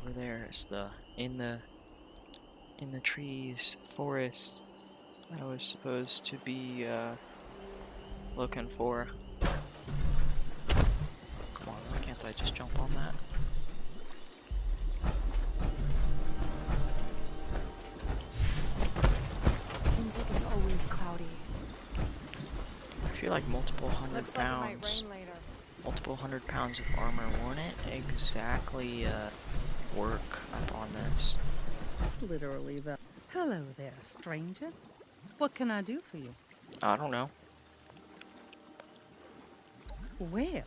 over there is the in the trees, forest I was supposed to be looking for. Come on, why can't I just jump on that? Seems like it's always cloudy. I feel like multiple hundred Looks like it might pounds, rain later. multiple hundred pounds of armor wouldn't exactly work up on this. It's literally the... Hello there, stranger. What can I do for you? I don't know. Well,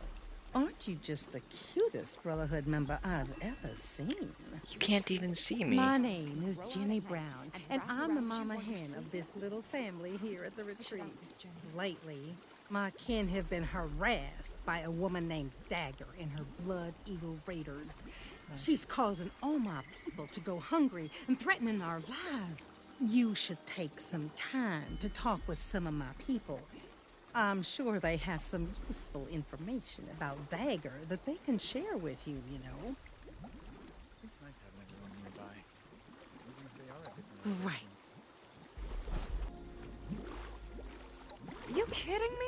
aren't you just the cutest Brotherhood member I've ever seen? You can't even see me. My name is Jenny Brown, and I'm the mama hen of this little family here at the retreat. Lately, my kin have been harassed by a woman named Dagger and her Blood Eagle Raiders. She's causing all my people to go hungry and threatening our lives. You should take some time to talk with some of my people. I'm sure they have some useful information about Dagger that they can share with you, you know. It's nice having everyone nearby, even if they are at different Right. You kidding me?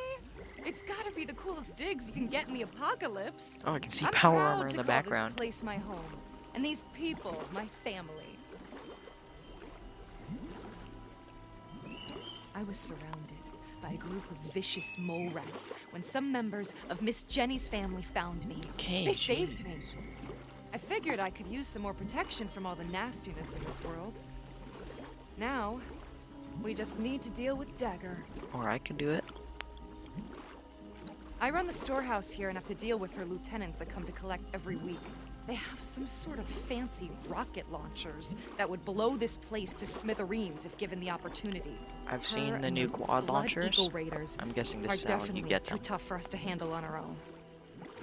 It's gotta be the coolest digs you can get in the apocalypse. Oh, I can see I'm power proud armor in to the call background. this place my home, and these people my family. I was surrounded by a group of vicious mole rats when some members of Miss Jenny's family found me. Okay, They saved jeez. me. I figured I could use some more protection from all the nastiness in this world. Now, we just need to deal with Dagger. Or I could do it. I run the storehouse here and have to deal with her lieutenants that come to collect every week. They have some sort of fancy rocket launchers that would blow this place to smithereens if given the opportunity. I've Her seen the and new those quad Blood launchers. Eagle Raiders I'm guessing are this is how you definitely get too them. tough for us to handle on our own.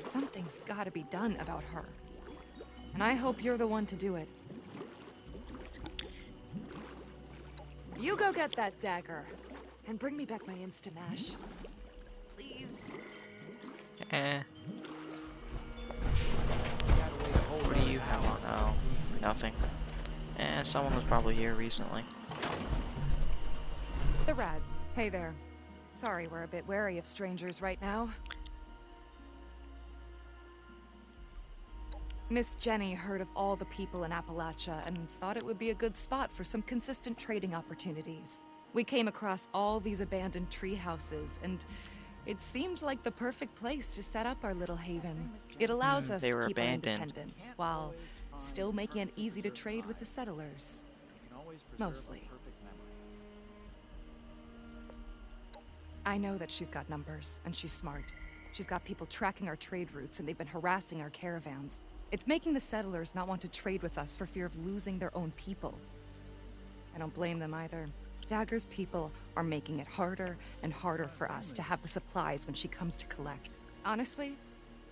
Something's gotta be done about her. And I hope you're the one to do it. You go get that dagger and bring me back my Instamash. Please. Eh. What do you have on? Oh, nothing. Eh, someone was probably here recently. The Rad. Hey there. Sorry, we're a bit wary of strangers right now. Miss Jenny heard of all the people in Appalachia and thought it would be a good spot for some consistent trading opportunities. We came across all these abandoned tree houses, and it seemed like the perfect place to set up our little haven. It allows us They to were keep our abandoned. independence while still making it easy to trade with the settlers. Mostly. I know that she's got numbers, and she's smart. She's got people tracking our trade routes, and they've been harassing our caravans. It's making the settlers not want to trade with us for fear of losing their own people. I don't blame them either. Dagger's people are making it harder and harder for us to have the supplies when she comes to collect. Honestly,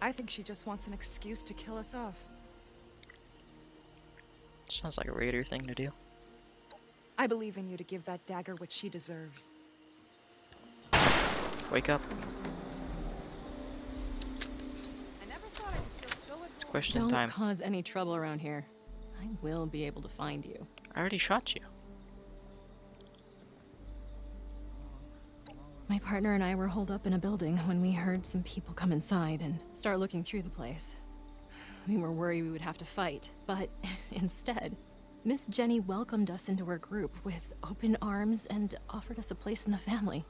I think she just wants an excuse to kill us off. Sounds like a raider thing to do. I believe in you to give that dagger what she deserves. Wake up. I never thought I'd feel so It's question Don't time. cause any trouble around here. I will be able to find you. I already shot you. My partner and I were holed up in a building when we heard some people come inside and start looking through the place. We were worried we would have to fight, but instead, Miss Jenny welcomed us into her group with open arms and offered us a place in the family.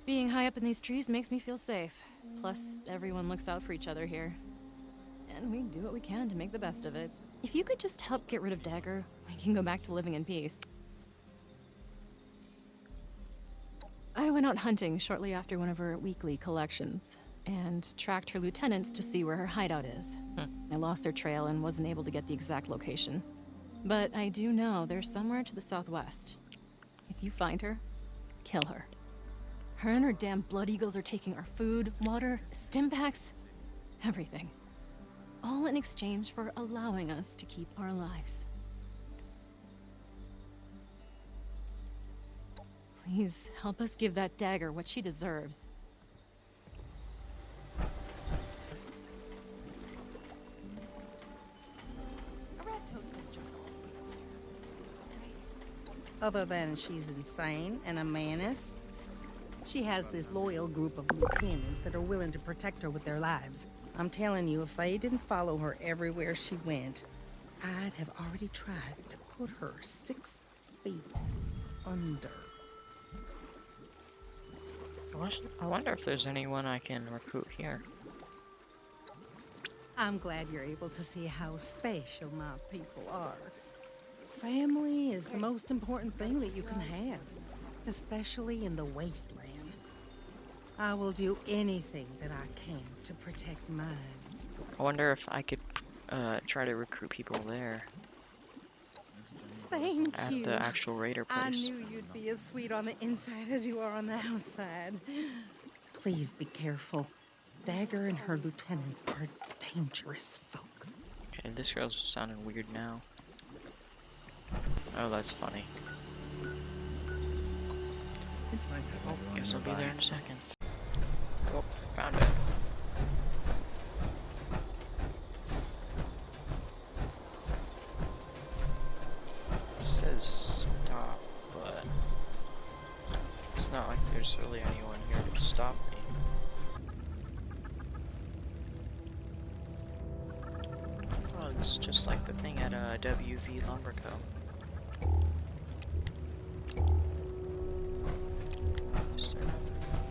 Being high up in these trees makes me feel safe. Plus, everyone looks out for each other here. And we do what we can to make the best of it. If you could just help get rid of Dagger, we can go back to living in peace. I went out hunting shortly after one of her weekly collections, and tracked her lieutenants to see where her hideout is. I lost their trail and wasn't able to get the exact location. But I do know they're somewhere to the southwest. If you find her, kill her. Her and her damn blood eagles are taking our food, water, stim packs, everything. All in exchange for allowing us to keep our lives. Please, help us give that dagger what she deserves. other than she's insane and a menace. She has this loyal group of lieutenants that are willing to protect her with their lives. I'm telling you, if they didn't follow her everywhere she went, I'd have already tried to put her 6 feet under. I wonder if there's anyone I can recruit here. I'm glad you're able to see how special my people are. Family is the most important thing that you can have, especially in the wasteland. I will do anything that I can to protect mine. I wonder if I could try to recruit people there Thank at you. the actual raider I place. knew you'd be as sweet on the inside as you are on the outside. Please be careful. Dagger and her lieutenants are dangerous folk. Okay, this girl's sounding weird now. Oh, that's funny. It's nice having everyone Guess I'll be there nearby. in a second. Oh, found it. It says stop, but it's not like there's really anyone here to stop me. Oh, it's just like the thing at WV Lumberco. Is there-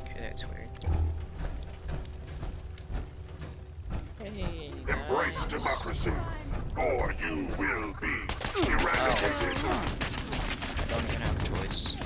Okay, that's weird. Hey, Embrace guys. democracy, or you will be eradicated. I don't even have a choice.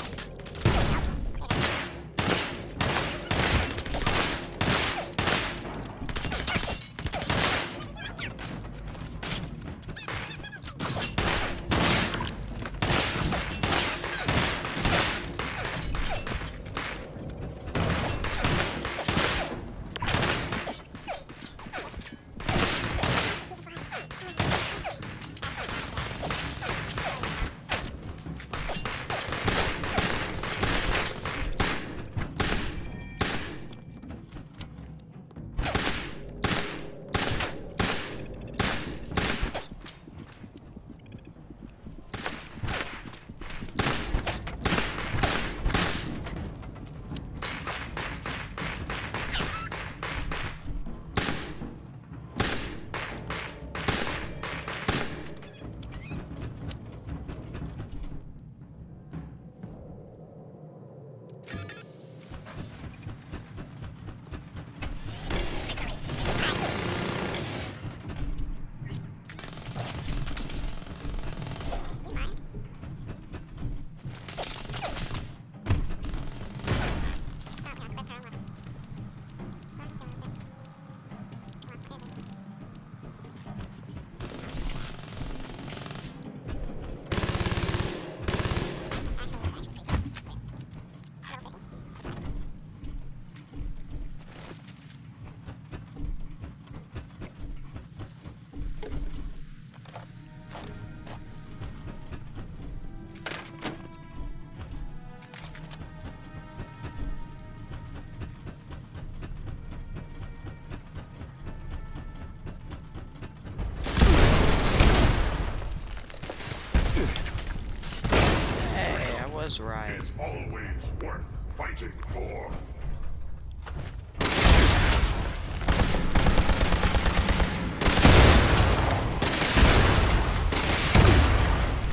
was right. It's always worth fighting for.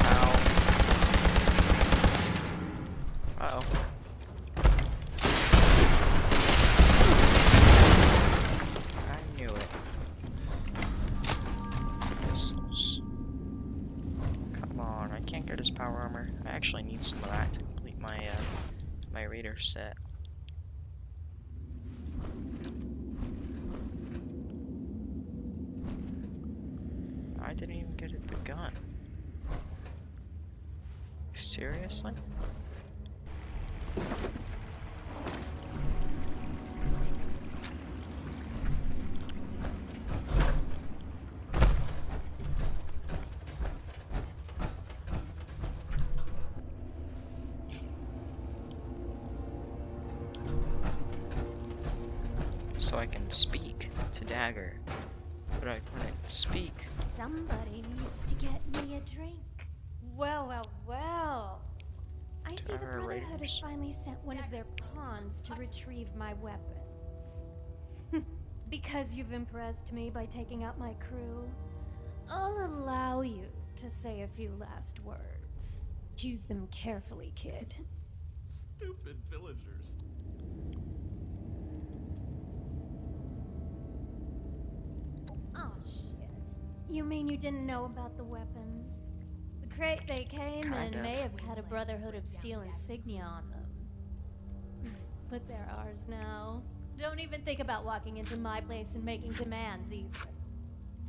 Ow. Uh-oh. I knew it. Missiles. Come on, I can't get his power armor. I actually need some of that to complete my my raider set. I didn't even get it the gun. Seriously? So I can speak to Dagger, but I couldn't speak. Somebody needs to get me a drink. Well, well, well. I see the Our Brotherhood has raiders. finally sent one of their pawns to retrieve my weapons. Because you've impressed me by taking out my crew, I'll allow you to say a few last words. Choose them carefully, kid. Stupid villagers. Oh, shit. You mean you didn't know about the weapons? The crate they came Kind in of. may have had a Brotherhood of Steel insignia on them. But they're ours now. Don't even think about walking into my place and making demands, either.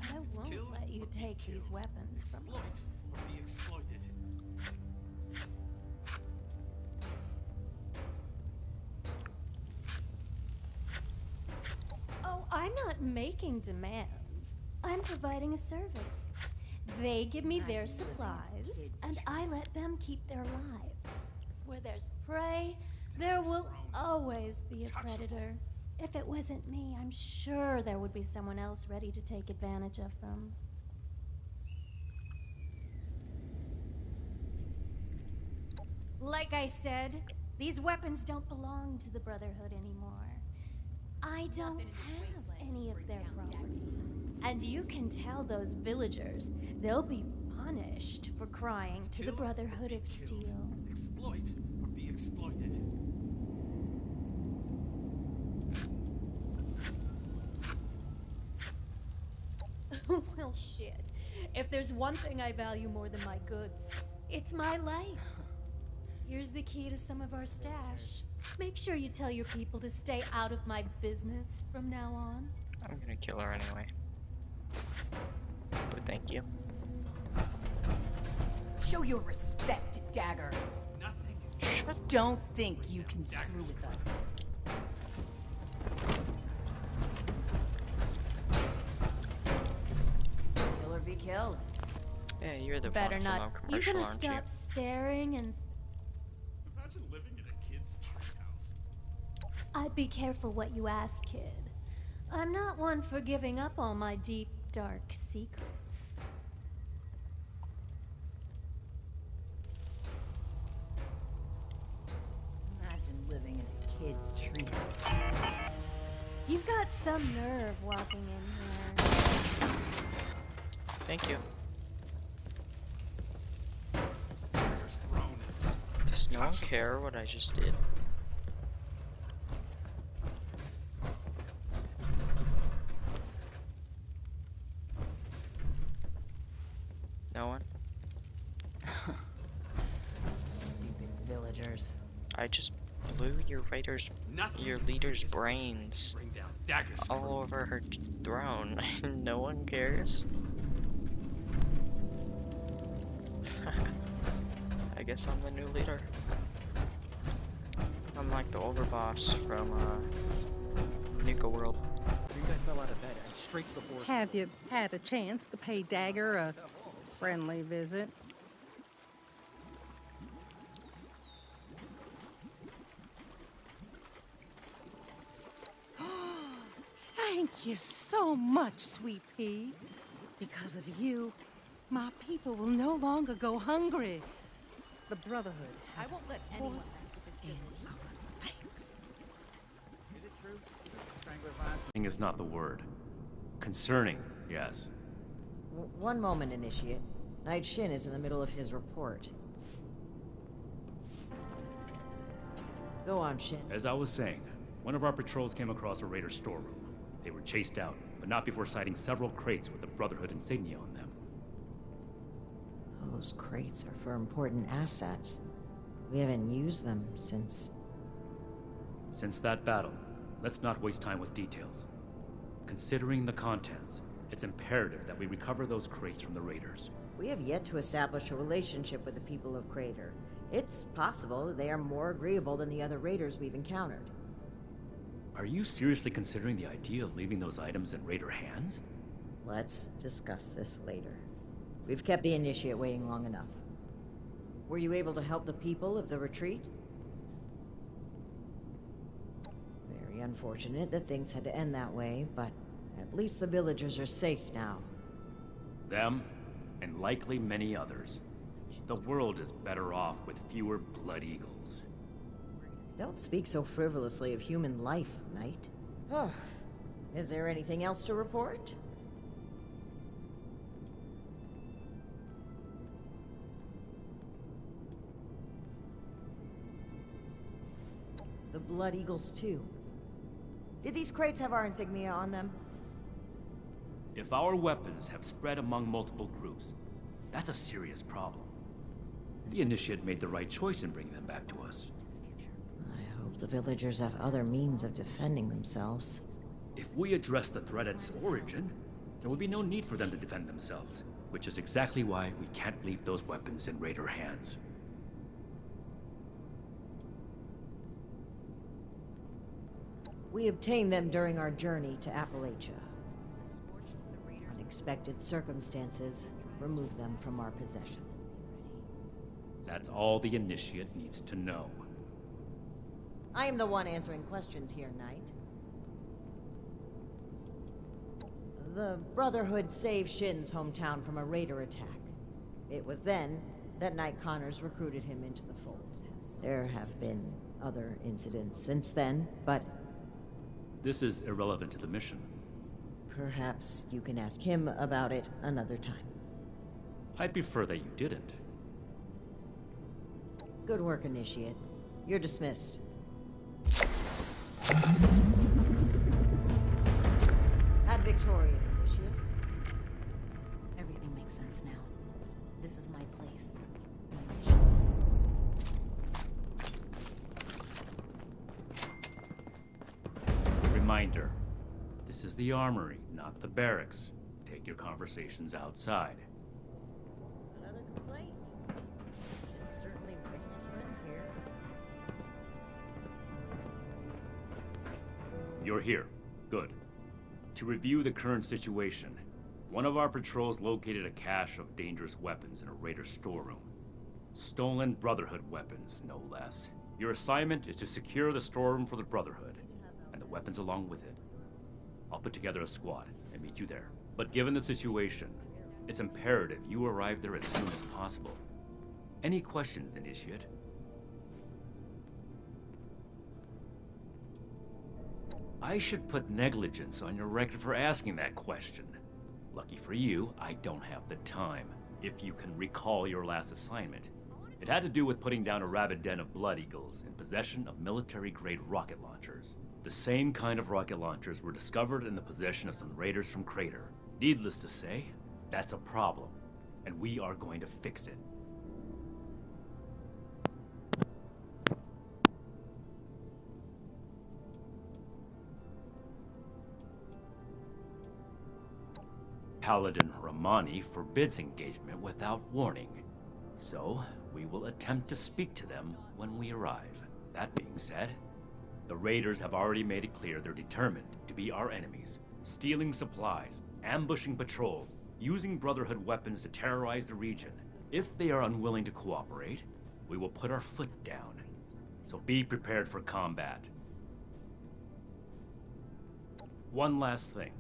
I won't kill let you or be take these killed. weapons from Exploit us. or be exploited. Oh, I'm not making demands. I'm providing a service. They give me their supplies, and I let them keep their lives. Where there's prey, there will always be a predator. If it wasn't me, I'm sure there would be someone else ready to take advantage of them. Like I said, these weapons don't belong to the Brotherhood anymore. I don't have any of their property. And you can tell those villagers they'll be punished for crying to the Kill or Brotherhood be of killed. Steel. Exploit or be exploited. Well, shit. If there's one thing I value more than my goods, it's my life. Here's the key to some of our stash. Make sure you tell your people to stay out of my business from now on. I'm gonna kill her anyway. But thank you. Show your respect, Dagger. Nothing. Don't think you can screw with us. Kill or be killed. Yeah, you're the Better one from not. our You commercial, gonna aren't you? stop staring and... Imagine living in a kid's treehouse. I'd be careful what you ask, kid. I'm not one for giving up all my deep, dark secrets. Imagine living in a kid's treehouse. You've got some nerve walking in here. Thank you. Dagger's throne is Does no one untouchable. care what I just did? No one? Stupid villagers. I just blew your Nothing your leader's is brains Bring down Dagger's all crew. over her throne. No one cares. I guess I'm the new leader. I'm like the overboss from Nuka World. You guys fell out of bed and straight to the forest. Have you had a chance to pay Dagger a friendly visit? Thank you so much, Sweet Pea. Because of you, my people will no longer go hungry. The Brotherhood has I won't let our anyone support mess with this and village. our thanks. Is it true? Strangler vines Concerning is not the word. Concerning, yes. One moment, Initiate. Knight Shin is in the middle of his report. Go on, Shin. As I was saying, one of our patrols came across a raider storeroom. They were chased out, but not before sighting several crates with the Brotherhood insignia on them. Those crates are for important assets. We haven't used them since... Since that battle, let's not waste time with details. Considering the contents, it's imperative that we recover those crates from the raiders. We have yet to establish a relationship with the people of Crater. It's possible they are more agreeable than the other raiders we've encountered. Are you seriously considering the idea of leaving those items in raider hands? Let's discuss this later. We've kept the Initiate waiting long enough. Were you able to help the people of the retreat? Very unfortunate that things had to end that way, but at least the villagers are safe now. Them, and likely many others. The world is better off with fewer Blood Eagles. Don't speak so frivolously of human life, Knight. Is there anything else to report? The Blood Eagles, too. Did these crates have our insignia on them? If our weapons have spread among multiple groups, that's a serious problem. The Initiate made the right choice in bringing them back to us. I hope the villagers have other means of defending themselves. If we address the threat at its origin, there would be no need for them to defend themselves, which is exactly why we can't leave those weapons in Raider hands. We obtained them during our journey to Appalachia. Unexpected circumstances removed them from our possession. That's all the Initiate needs to know. I am the one answering questions here, Knight. The Brotherhood saved Shin's hometown from a raider attack. It was then that Knight Connors recruited him into the fold. There have been other incidents since then, but... This is irrelevant to the mission. Perhaps you can ask him about it another time. I'd prefer that you didn't. Good work, Initiate. You're dismissed. Ad Victoriam, Initiate. Everything makes sense now. This is my place. My mission. Reminder, this is the armory, not the barracks. Take your conversations outside. Another complaint. Should certainly bring his friends here. You're here. Good. To review the current situation, one of our patrols located a cache of dangerous weapons in a raider storeroom. Stolen Brotherhood weapons, no less. Your assignment is to secure the storeroom for the Brotherhood, and the weapons along with it. I'll put together a squad and meet you there. But given the situation, it's imperative you arrive there as soon as possible. Any questions, Initiate? I should put negligence on your record for asking that question. Lucky for you, I don't have the time. If you can recall your last assignment, it had to do with putting down a rabid den of Blood Eagles in possession of military-grade rocket launchers. The same kind of rocket launchers were discovered in the possession of some raiders from Crater. Needless to say, that's a problem, and we are going to fix it. Paladin Ramani forbids engagement without warning, so we will attempt to speak to them when we arrive. That being said, the raiders have already made it clear they're determined to be our enemies, stealing supplies, ambushing patrols, using Brotherhood weapons to terrorize the region. If they are unwilling to cooperate, we will put our foot down. So be prepared for combat. One last thing.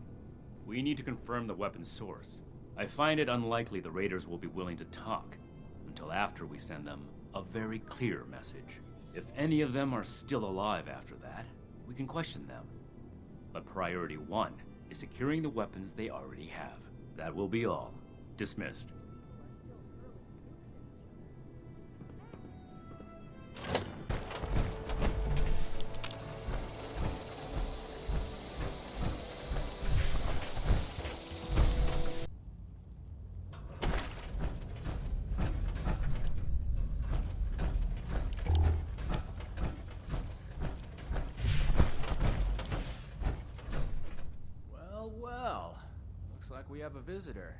We need to confirm the weapon's source. I find it unlikely the raiders will be willing to talk until after we send them a very clear message. If any of them are still alive after that, we can question them. But priority one is securing the weapons they already have. That will be all. Dismissed. We have a visitor.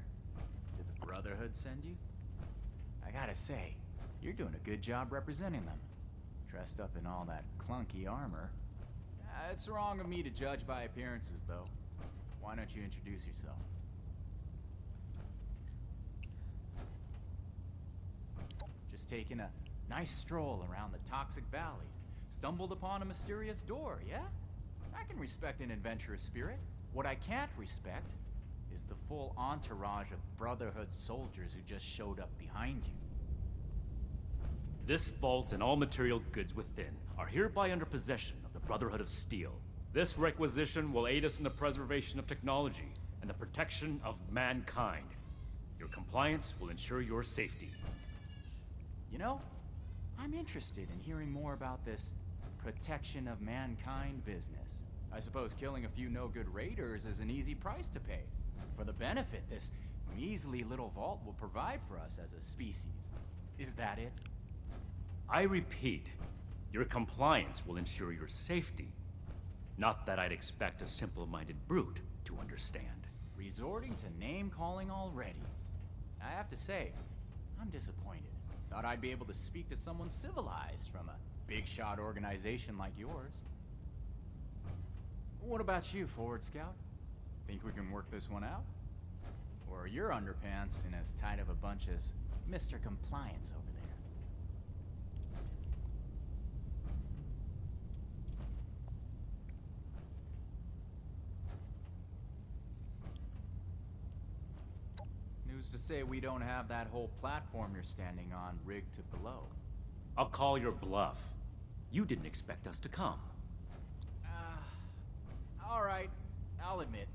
Did the Brotherhood send you? I gotta say, you're doing a good job representing them. Dressed up in all that clunky armor. It's wrong of me to judge by appearances, though. Why don't you introduce yourself? Just taking a nice stroll around the Toxic Valley. Stumbled upon a mysterious door, yeah? I can respect an adventurous spirit. What I can't respect is the full entourage of Brotherhood soldiers who just showed up behind you. This vault and all material goods within are hereby under possession of the Brotherhood of Steel. This requisition will aid us in the preservation of technology and the protection of mankind. Your compliance will ensure your safety. You know, I'm interested in hearing more about this protection of mankind business. I suppose killing a few no-good raiders is an easy price to pay for the benefit this measly little vault will provide for us as a species. Is that it? I repeat, your compliance will ensure your safety. Not that I'd expect a simple-minded brute to understand. Resorting to name-calling already. I have to say, I'm disappointed. Thought I'd be able to speak to someone civilized from a big-shot organization like yours. What about you, Forward Scout? Think we can work this one out? Or are your underpants in as tight of a bunch as Mr. Compliance over there? Who's to say we don't have that whole platform you're standing on rigged to below? I'll call your bluff. You didn't expect us to come. Alright, I'll admit,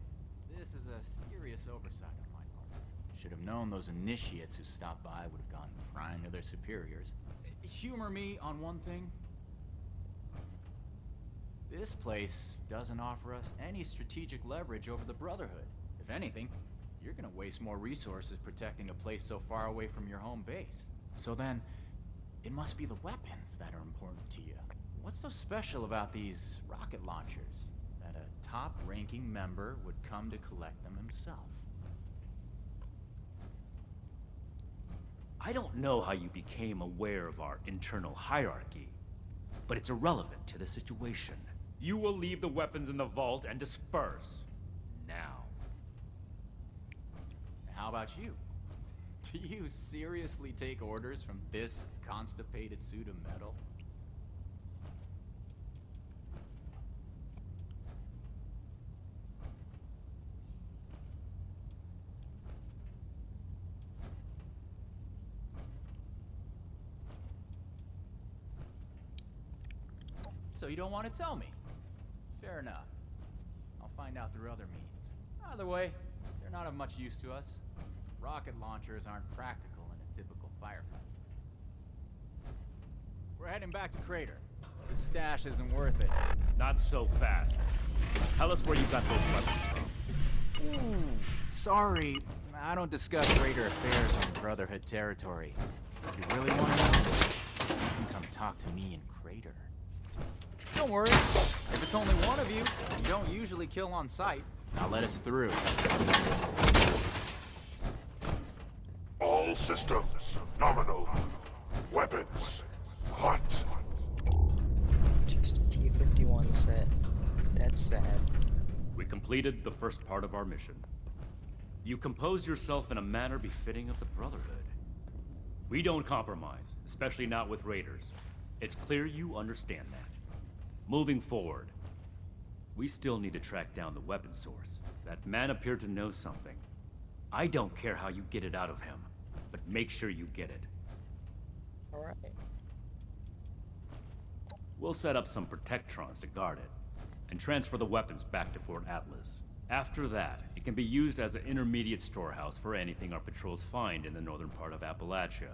this is a serious oversight on my part. Should have known those initiates who stopped by would have gone crying to their superiors. Humor me on one thing. This place doesn't offer us any strategic leverage over the Brotherhood. If anything, you're gonna waste more resources protecting a place so far away from your home base. So then, it must be the weapons that are important to you. What's so special about these rocket launchers that a top-ranking member would come to collect them himself? I don't know how you became aware of our internal hierarchy, but it's irrelevant to the situation. You will leave the weapons in the vault and disperse. Now. How about you? Do you seriously take orders from this constipated suit of metal? So you don't want to tell me? Fair enough. I'll find out through other means. Either way, they're not of much use to us. Rocket launchers aren't practical in a typical firefight. We're heading back to Crater. The stash isn't worth it. Not so fast. Tell us where you got those weapons from. Ooh, sorry. I don't discuss Raider affairs on Brotherhood territory. If you really want to know, you can come talk to me in Crater. Don't worry. If it's only one of you, you don't usually kill on sight. Now let us through. All systems nominal. Weapons hot. Just a T-51 set. That's sad. We completed the first part of our mission. You compose yourself in a manner befitting of the Brotherhood. We don't compromise, especially not with raiders. It's clear you understand that. Moving forward, we still need to track down the weapon source. That man appeared to know something. I don't care how you get it out of him, but make sure you get it. Alright. We'll set up some protectrons to guard it, and transfer the weapons back to Fort Atlas. After that, it can be used as an intermediate storehouse for anything our patrols find in the northern part of Appalachia.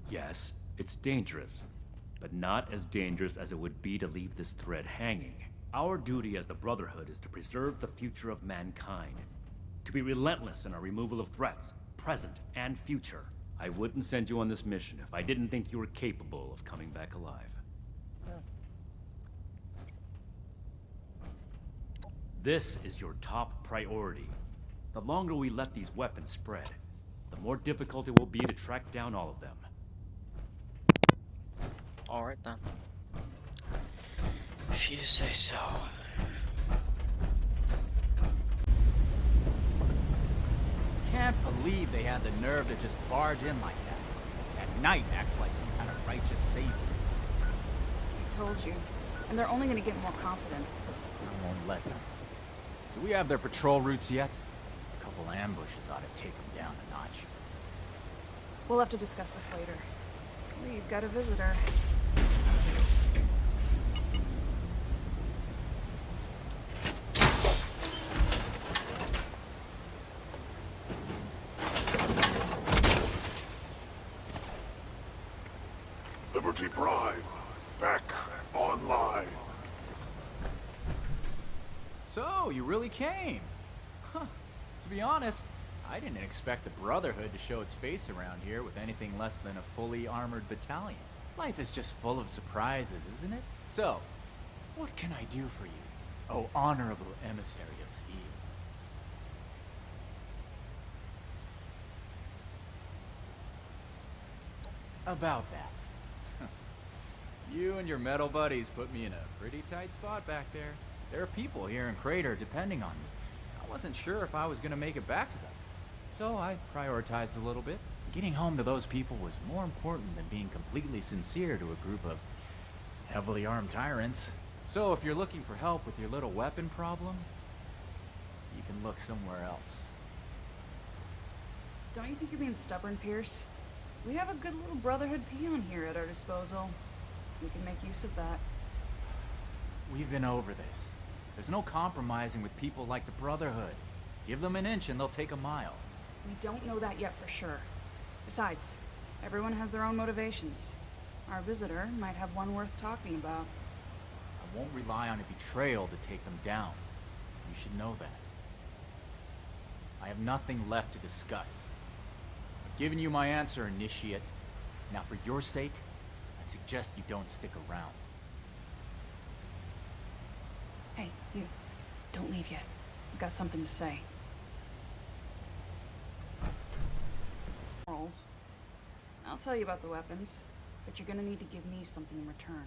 Yes, it's dangerous, but not as dangerous as it would be to leave this thread hanging. Our duty as the Brotherhood is to preserve the future of mankind, to be relentless in our removal of threats, present and future. I wouldn't send you on this mission if I didn't think you were capable of coming back alive. This is your top priority. The longer we let these weapons spread, the more difficult it will be to track down all of them. Alright then. If you say so. Can't believe they had the nerve to just barge in like that. That Knight acts like some kind of righteous savior. I told you. And they're only gonna get more confident. I won't let them. Do we have their patrol routes yet? A couple ambushes ought to take them down a notch. We'll have to discuss this later. We've got a visitor. Liberty Prime, back online. So, you really came? Huh. To be honest, I didn't expect the Brotherhood to show its face around here with anything less than a fully armored battalion. Life is just full of surprises, isn't it? So, what can I do for you, oh honorable emissary of steel? About that. You and your metal buddies put me in a pretty tight spot back there. There are people here in Crater depending on me. I wasn't sure if I was gonna make it back to them. So I prioritized a little bit. Getting home to those people was more important than being completely sincere to a group of heavily armed tyrants. So if you're looking for help with your little weapon problem, you can look somewhere else. Don't you think you're being stubborn, Pierce? We have a good little Brotherhood peon here at our disposal. We can make use of that. We've been over this. There's no compromising with people like the Brotherhood. Give them an inch and they'll take a mile. We don't know that yet for sure. Besides, everyone has their own motivations. Our visitor might have one worth talking about. I won't rely on a betrayal to take them down. You should know that. I have nothing left to discuss. I've given you my answer, Initiate. Now for your sake, I'd suggest you don't stick around. Hey, you. Don't leave yet. I've got something to say. Morals. I'll tell you about the weapons, but you're gonna need to give me something in return.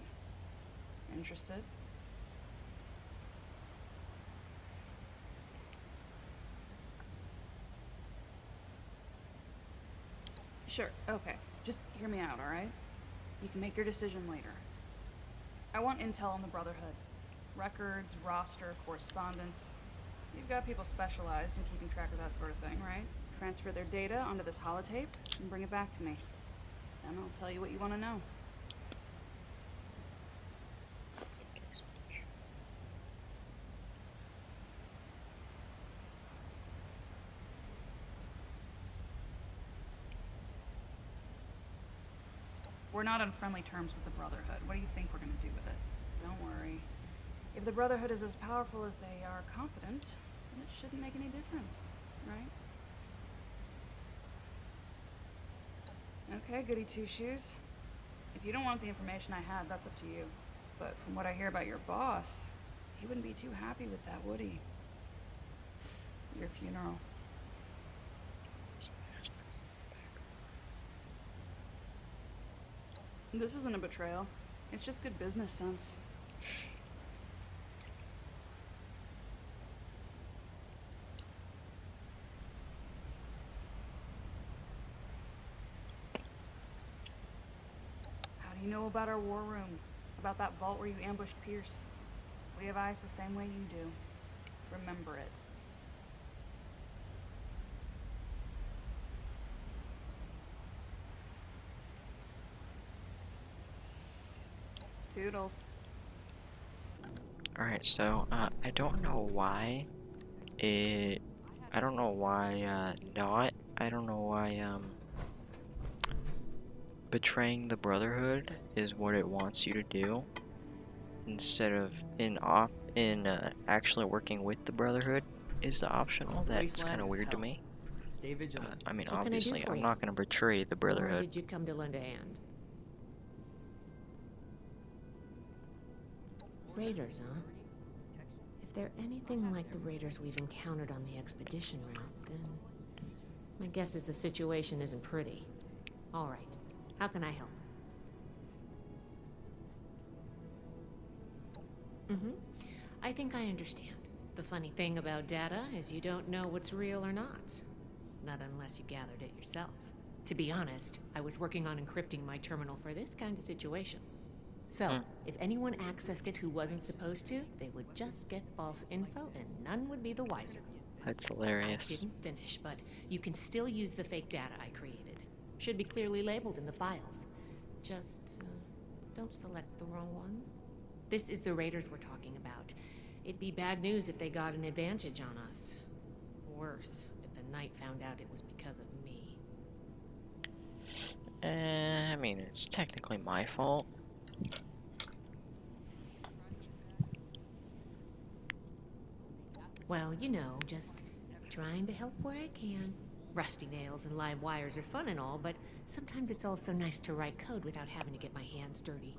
Interested? Sure, okay. Just hear me out, alright? You can make your decision later. I want intel on the Brotherhood. Records, roster, correspondence. You've got people specialized in keeping track of that sort of thing, right? Transfer their data onto this holotape and bring it back to me. Then I'll tell you what you want to know. We're not on friendly terms with the Brotherhood. What do you think we're gonna do with it? Don't worry. If the Brotherhood is as powerful as they are confident, then it shouldn't make any difference, right? Okay, goody two-shoes. If you don't want the information I have, that's up to you. But from what I hear about your boss, he wouldn't be too happy with that, would he? Your funeral. This isn't a betrayal. It's just good business sense. How do you know about our war room? About that vault where you ambushed Pierce? We have eyes the same way you do. Remember it. Toodles. Alright, so, I don't know why I don't know why, betraying the Brotherhood is what it wants you to do, instead of actually working with the Brotherhood is the optional. That's kind of weird to me. Stay vigilant. I mean, What can I do obviously, for I'm you? not gonna betray the Or Brotherhood. did you come to lend a hand? Raiders, huh? If they're anything like the raiders we've encountered on the expedition route, then my guess is the situation isn't pretty. All right, how can I help? I think I understand. The funny thing about data is you don't know what's real or not. Not unless you gathered it yourself. To be honest, I was working on encrypting my terminal for this kind of situation. So, if anyone accessed it who wasn't supposed to, they would just get false info and none would be the wiser. That's hilarious. I didn't finish, but you can still use the fake data I created. Should be clearly labeled in the files. Just don't select the wrong one. This is the raiders we're talking about. It'd be bad news if they got an advantage on us. Worse, if the Knight found out it was because of me. I mean, it's technically my fault. Well, you know, just trying to help where I can. Rusty nails and live wires are fun and all, but sometimes it's also nice to write code without having to get my hands dirty.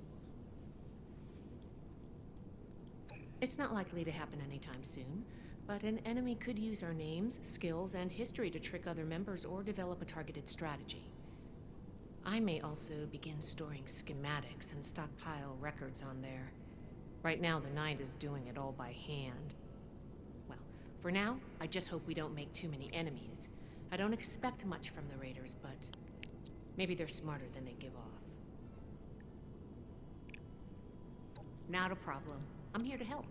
It's not likely to happen anytime soon, but an enemy could use our names, skills, and history to trick other members or develop a targeted strategy. I may also begin storing schematics and stockpile records on there. Right now, the Knight is doing it all by hand. Well, for now, I just hope we don't make too many enemies. I don't expect much from the raiders, but maybe they're smarter than they give off. Not a problem. I'm here to help.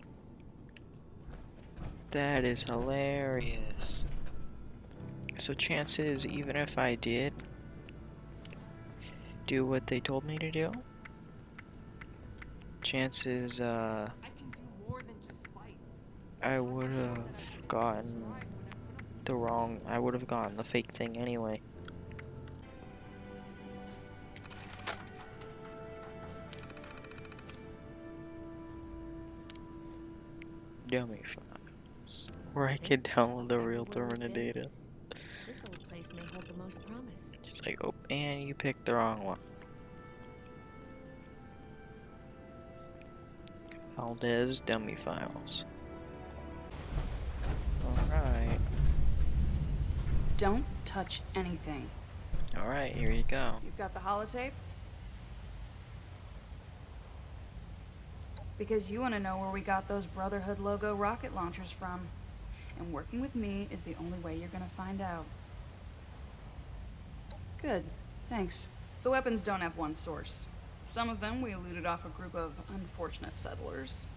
That is hilarious. So chances, even if I did do what they told me to do, chances, I would have gotten I would have gotten the fake thing anyway. Dummy files. Where I can download the real data. This old place may hold the most promise. Just like, oh, and you picked the wrong one. Valdez dummy files. Alright. Don't touch anything. Alright, here you go. You've got the holotape? Because you want to know where we got those Brotherhood logo rocket launchers from. And working with me is the only way you're gonna find out. Good, thanks. The weapons don't have one source. Some of them we looted off a group of unfortunate settlers.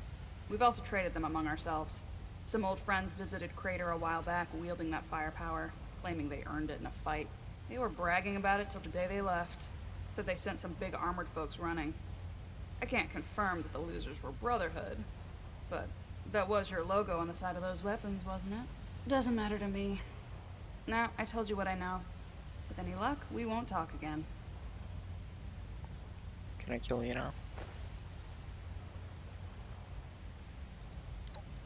We've also traded them among ourselves. Some old friends visited Crater a while back wielding that firepower, claiming they earned it in a fight. They were bragging about it till the day they left. Said they sent some big armored folks running. I can't confirm that the losers were Brotherhood, but that was your logo on the side of those weapons, wasn't it? Doesn't matter to me. Now, I told you what I know. With any luck, we won't talk again. Can I kill you now?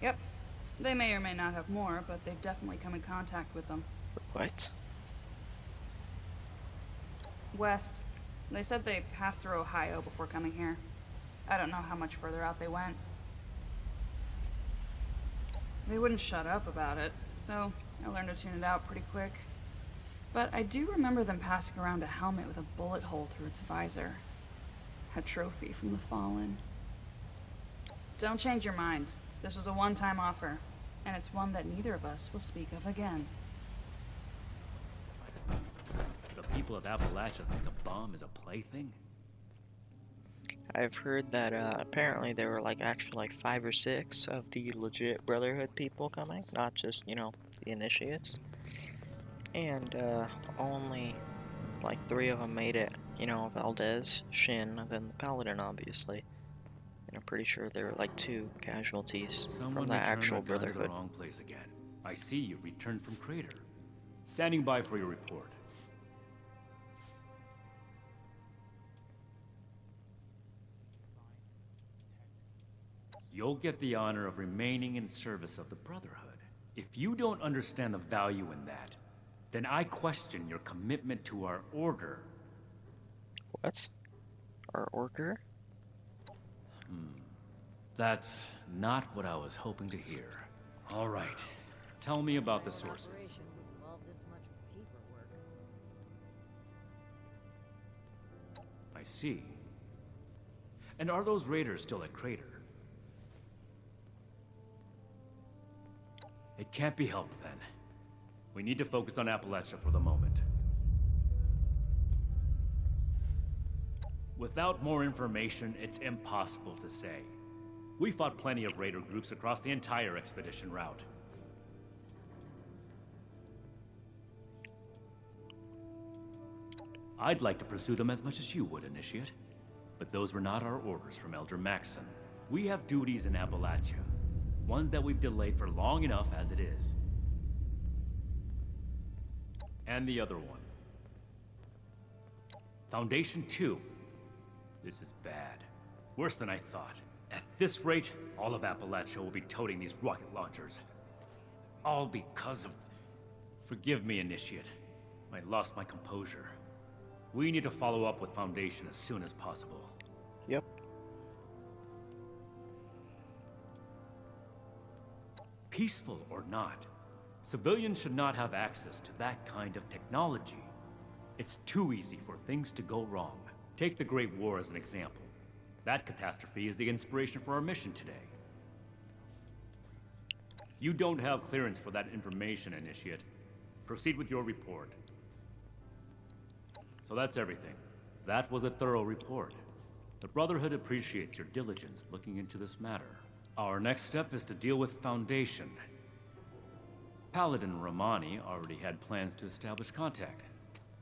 Yep. They may or may not have more, but they've definitely come in contact with them. What? West. They said they passed through Ohio before coming here. I don't know how much further out they went. They wouldn't shut up about it, so I learned to tune it out pretty quick. But I do remember them passing around a helmet with a bullet hole through its visor. A trophy from the Fallen. Don't change your mind. This was a one-time offer, and it's one that neither of us will speak of again. The people of Appalachia think a bomb is a plaything? I've heard that apparently there were actually 5 or 6 of the legit Brotherhood people coming, not just, you know, the initiates. And only 3 of them made it, you know, Valdez, Shin, and then the Paladin, obviously. And I'm pretty sure there were 2 casualties from the actual Brotherhood. The wrong place again. I see you returned from Crater. Standing by for your report. You'll get the honor of remaining in service of the Brotherhood. If you don't understand the value in that, then I question your commitment to our order. What? Our order? That's not what I was hoping to hear. All right. Tell me about the sources. I see. And are those raiders still at Crater? It can't be helped then. We need to focus on Appalachia for the moment. Without more information, it's impossible to say. We fought plenty of raider groups across the entire expedition route. I'd like to pursue them as much as you would, Initiate. But those were not our orders from Elder Maxson. We have duties in Appalachia. Ones that we've delayed for long enough as it is. And the other one. Foundation 2. This is bad. Worse than I thought. At this rate, all of Appalachia will be toting these rocket launchers. All because of... Forgive me, Initiate. I lost my composure. We need to follow up with Foundation as soon as possible. Yep. Peaceful or not, civilians should not have access to that kind of technology. It's too easy for things to go wrong. Take the Great War as an example. That catastrophe is the inspiration for our mission today. You don't have clearance for that information, Initiate. Proceed with your report. So that's everything. That was a thorough report. The Brotherhood appreciates your diligence looking into this matter. Our next step is to deal with Foundation. Paladin Romani already had plans to establish contact,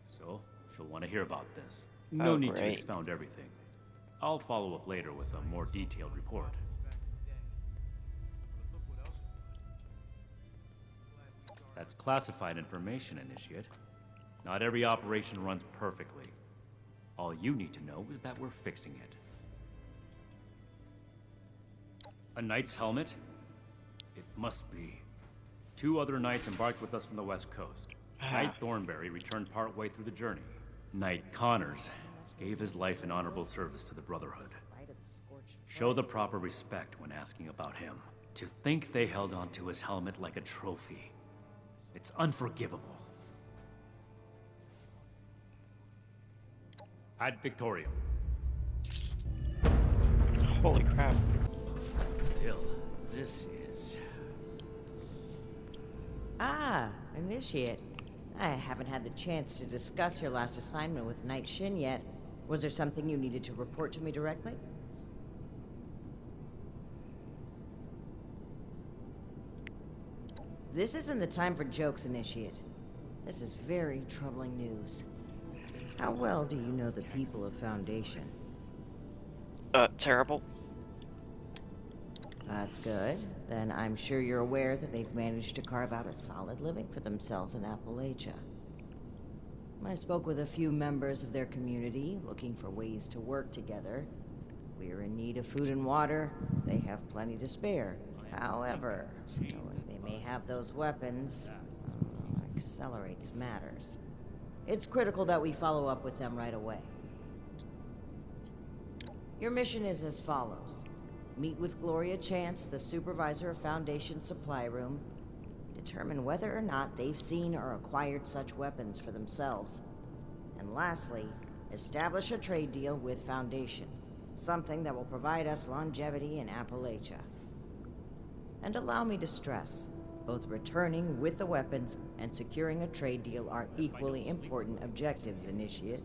so she'll want to hear about this. No need to expound everything. I'll follow up later with a more detailed report. That's classified information, Initiate. Not every operation runs perfectly. All you need to know is that we're fixing it. A knight's helmet? It must be. 2 other knights embarked with us from the west coast. Knight Thornberry returned partway through the journey. Knight Connors gave his life in honorable service to the Brotherhood. Show the proper respect when asking about him. To think they held onto his helmet like a trophy. It's unforgivable. Ad Victoriam. Holy crap. Still, this is... Ah, Initiate. I haven't had the chance to discuss your last assignment with Knight Shin yet. Was there something you needed to report to me directly? This isn't the time for jokes, Initiate. This is very troubling news. How well do you know the people of Foundation? Terrible. That's good. Then I'm sure you're aware that they've managed to carve out a solid living for themselves in Appalachia. I spoke with a few members of their community, looking for ways to work together. We're in need of food and water. They have plenty to spare. However, knowing they may have those weapons accelerates matters. It's critical that we follow up with them right away. Your mission is as follows. Meet with Gloria Chance, the supervisor of Foundation Supply Room. Determine whether or not they've seen or acquired such weapons for themselves. And lastly, establish a trade deal with Foundation. Something that will provide us longevity in Appalachia. And allow me to stress, both returning with the weapons and securing a trade deal are equally important objectives, Initiate.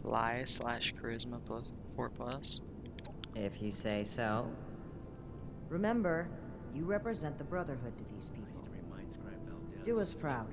Lie/charisma plus 4+. If you say so. Remember, you represent the Brotherhood to these people. Do us proud.